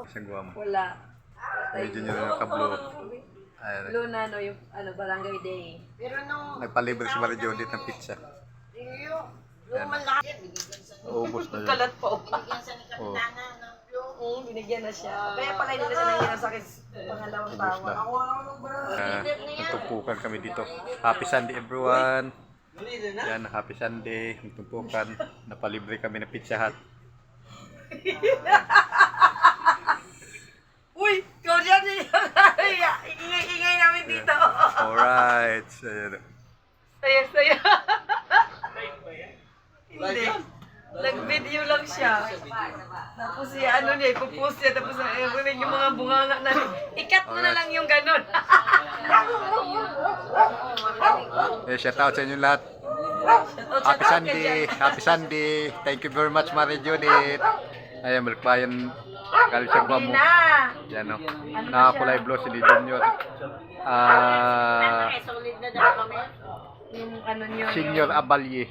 Isang guwamo. Wala. Medyo nyo na nakablo. Blue na no, yung barangay day. Pero nung Nagpalibre si Maria Judith ng pizza. yung malaki, Ubus na yun. Kalat po. binigyan sa ni Kapitana ng blue. Binigyan na siya. Kaya pala hindi na siya nangyayang sakit pangalawang Ubus tawa. na. Nagtumpukan kami dito. Happy Sunday everyone. Yan, happy Sunday. Nagtumpukan. Napalibre kami ng Pizza Hut. Uy! Korean niya! Ingay namin dito. Alright. So, yan. Saya. Hindi. Nag-video lang siya. Tapos ano niya, ipopost niya. Tapos yung mga bunganga na. Ikat mo na lang yung ganun. Shout out sa inyo lahat. Happy Sunday. Happy Sunday. Thank you very much, Maria Judith. Ayan, Malakbayan. Galing sa Guamo. Yan o. Nakakulay blow si Junior. Solid na daw kami. Yung ano niyo. Senior Abalye.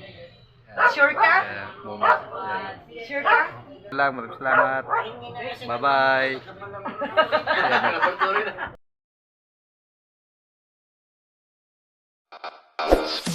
Sure ka? Ayan, Moma. Yan. Sure ka? Maraming salamat. Bye-bye. Ayan.